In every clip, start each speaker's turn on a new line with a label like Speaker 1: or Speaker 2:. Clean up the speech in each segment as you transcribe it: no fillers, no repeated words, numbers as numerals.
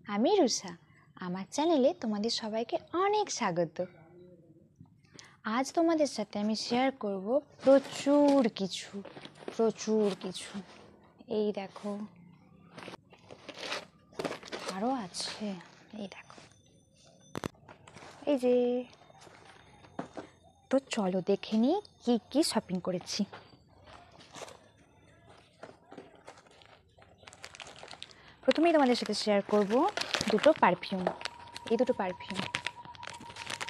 Speaker 1: আমি রুষা, আমার চ্যানেলে তোমাদের সবাইকে অনেক স্বাগত। আজ তোমাদের সাথে আমি শেয়ার করব প্রচুর কিছু। এই দেখো, আরও আছে, এই দেখো, এই যে। তো চলো দেখে নিই কি শপিং করেছি। প্রথমেই তোমাদের সাথে শেয়ার করব দুটো পারফিউম। এই দুটো পারফিউম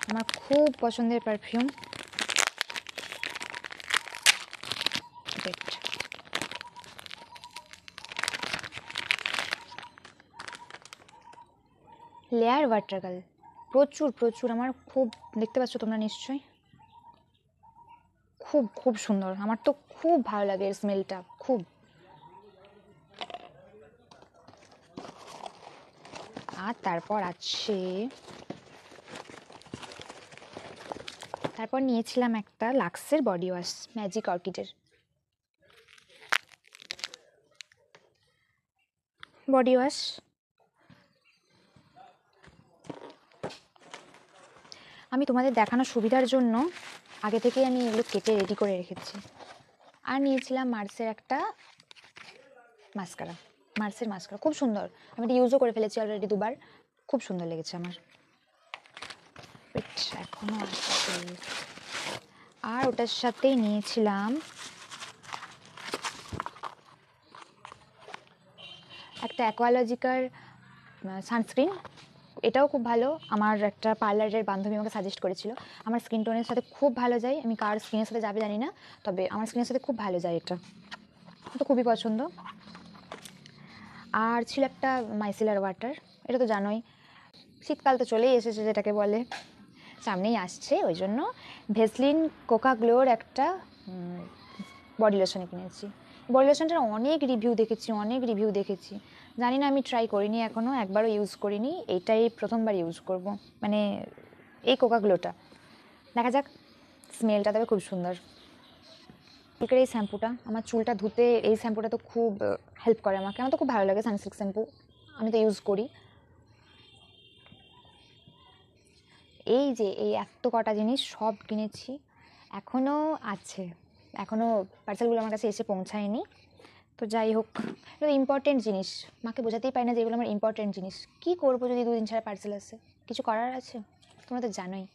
Speaker 1: আমার খুব পছন্দের পারফিউম। লেয়ার ওয়াটারগার্ল, প্রচুর আমার খুব, দেখতে পাচ্ছ তোমরা নিশ্চয়ই, খুব সুন্দর। আমার তো খুব ভালো লাগে এর স্মেলটা, খুব। আর তারপর নিয়েছিলাম একটা লাক্সের বডি ওয়াশ, ম্যাজিক অর্কিডের বডি ওয়াশ। আমি তোমাদের দেখানোর সুবিধার জন্য আগে থেকেই আমি এগুলো কেটে রেডি করে রেখেছি। আর নিয়েছিলাম মার্সের একটা মাস্কারা, খুব সুন্দর। আমি এটা ইউজও করে ফেলেছি অলরেডি দুবার, খুব সুন্দর লেগেছে আমার। এখনো আছে। আর ওটার সাথেই নিয়েছিলাম একটা অ্যাকোয়ালজিকার সানস্ক্রিন। এটাও খুব ভালো। আমার একটা পার্লারের বান্ধবী আমাকে সাজেস্ট করেছিল, আমার স্কিন টোনের সাথে খুব ভালো যায়। আমি কার স্কিনের সাথে যাবে জানি না, তবে আমার স্কিনের সাথে খুব ভালো যায় এটা, তো খুবই পছন্দ। আর ছিল একটা মাইসেলার ওয়াটার, এটা তো জানোই, শীতকাল তো চলেই এসেছে যেটাকে বলে, সামনেই আসছে, ওই জন্য ভেসলিন কোকা গ্লোর একটা বডি লোশন কিনেছি। বডি লোশনটার অনেক রিভিউ দেখেছি, জানি না, আমি ট্রাই করিনি এখনও, একবারও ইউজ করিনি, এইটাই প্রথমবার ইউজ করব, মানে এই কোকা গ্লোটা। দেখা যাক, স্মেলটা তবে খুব সুন্দর। সিল্কের এই শ্যাম্পুটা, আমার চুলটা ধুতে এই শ্যাম্পুটা তো খুব হেল্প করে আমাকে, আমার তো খুব ভালো লাগে সানসিল্ক শ্যাম্পু, আমি তো ইউজ করি। এই যে এই এত কটা জিনিস সব কিনেছি, এখনও আছে, এখনও পার্সেলগুলো আমার কাছে এসে পৌঁছায়নি। তো যাই হোক, এগুলো ইম্পর্টেন্ট জিনিস, মাকে বোঝাতেই পারি না যে এগুলো আমার ইম্পর্টেন্ট জিনিস। কী করবো যদি দুদিন ছাড়া পার্সেল আসে, কিছু করার আছে? তোমরা তো জানোই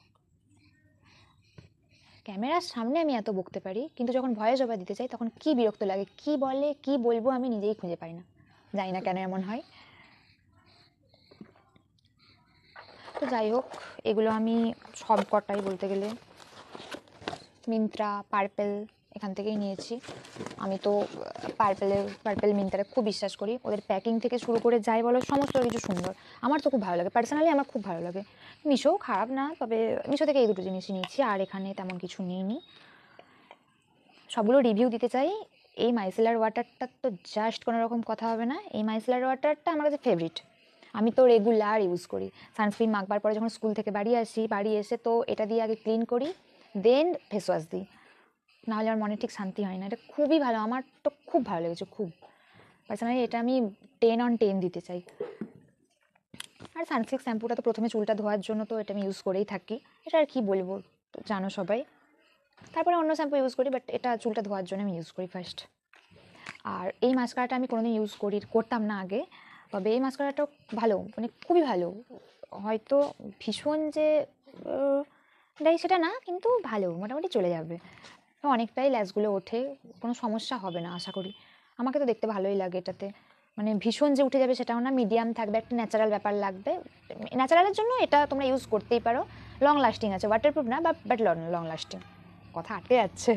Speaker 1: ক্যামেরার সামনে আমি এত বকতে পারি, কিন্তু যখন ভয়েস ওভার দিতে চাই তখন কি বিরক্ত লাগে, কি বলে কি বলবো আমি নিজেই খুঁজে পাই না, জানি না কেন এমন হয়। তো যাই হোক, এগুলো আমি সব কটাই বলতে গেলে মিন্ত্রা, পার্পেল, এখান থেকেই নিয়েছি। আমি তো পার্পেল মিন্ত্রারে খুব বিশ্বাস করি, ওদের প্যাকিং থেকে শুরু করে যাই বলো সমস্ত কিছু সুন্দর, আমার তো খুব ভালো লাগে, পার্সোনালি আমার খুব ভালো লাগে। মিশোও খারাপ না, তবে মিশো থেকে এই দুটো জিনিসই নিয়েছি, আর এখানে তেমন কিছু নিইনি। সবগুলো রিভিউ দিতে চাই। এই মাইসেলার ওয়াটারটা তো জাস্ট কোনো রকম কথা হবে না, এই মাইসেলার ওয়াটারটা আমার কাছে ফেভারিট, আমি তো রেগুলার ইউজ করি। সানস্ক্রিন মাখবার পরে যখন স্কুল থেকে বাড়ি আসি, বাড়ি এসে তো এটা দিয়ে আগে ক্লিন করি, দেন ফেস ওয়াশ দিই, নাহলে আমার মনে ঠিক শান্তি হয় না। এটা খুবই ভালো, আমার তো খুব ভালো লেগেছে, খুব। পার্সোনালি এটা আমি 10/10 দিতে চাই। আর সানসিল্ক শ্যাম্পুটা তো প্রথমে চুলটা ধোয়ার জন্য তো এটা আমি ইউজ করেই থাকি, এটা আর কি বলবো, জানো সবাই। তারপরে অন্য শ্যাম্পু ইউজ করি, বাট এটা চুলটা ধোয়ার জন্য আমি ইউজ করি ফার্স্ট। আর এই মাস্কারাটা আমি কোনোদিন করতাম না আগে, তবে এই মাস্কারাটাও ভালো, মানে খুবই ভালো। হয়তো ভীষণ যে দেয় সেটা না, কিন্তু ভালো, মোটামুটি চলে যাবে, অনেকটাই ল্যাসগুলো ওঠে, কোনো সমস্যা হবে না আশা করি। আমাকে তো দেখতে ভালোই লাগে এটাতে, মানে ভীষণ যে উঠে যাবে সেটাও না, মিডিয়াম থাকবে, একটা ন্যাচারাল ব্যাপার লাগবে। ন্যাচারালের জন্য এটা তোমরা ইউজ করতেই পারো, লং লাস্টিং আছে, ওয়াটারপ্রুফ না, বাট লং লাস্টিং, কথা আটকে যাচ্ছে।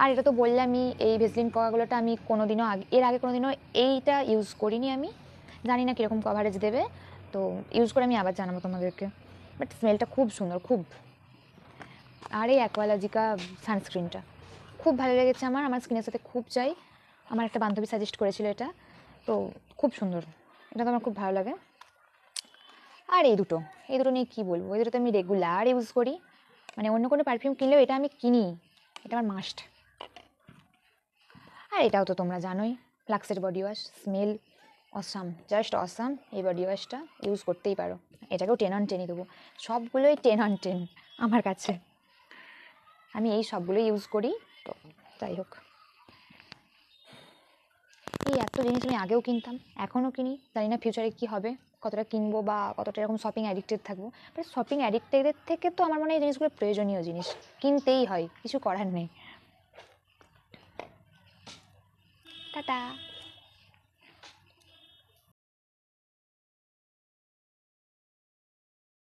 Speaker 1: আর এটা তো বললামই, এই ভেসলিন কোকাগুলোটা আমি কোনোদিনও এর আগে কোনোদিনও এইটা ইউজ করিনি, আমি জানি না কীরকম কভারেজ দেবে, তো ইউজ করে আমি আবার জানাবো তোমাদেরকে, বাট স্মেলটা খুব সুন্দর, খুব। আর এই অ্যাকোয়ালজিকা সানস্ক্রিনটা খুব ভালো লেগেছে আমার স্কিনের সাথে খুব চাই, আমার একটা বান্ধবী সাজেস্ট করেছিল এটা, তো খুব সুন্দর, এটা তো আমার খুব ভালো লাগে। আর এই দুটো নিয়ে কী বলবো, এই দুটো তো আমি রেগুলার ইউজ করি, মানে অন্য কোনো পারফিউম কিনলেও এটা আমি কিনি, এটা আমার মাস্ট। আর এটাও তো তোমরা জানোই, লাক্সের body wash, smell awesome, just awesome. এই বডি ওয়াশটা ইউজ করতেই পারো, এটাকেও 10/10ই দেবো। সবগুলোই 10/10 আমার কাছে, আমি এই সবগুলোই ইউজ করি। তো যাই হোক, এই এত জিনিস আমি আগেও কিনতাম, এখনও কিনি, জানি না ফিউচারে কী হবে, কতটা কিনবো বা কতটা এরকম শপিং অ্যাডিক্টেড থাকবো। বাট শপিং অ্যাডিক্টেডের থেকে তো আমার মনে হয় এই জিনিসগুলো প্রয়োজনীয় জিনিস, কিনতেই হয়, কিছু করার নেই। টাটা।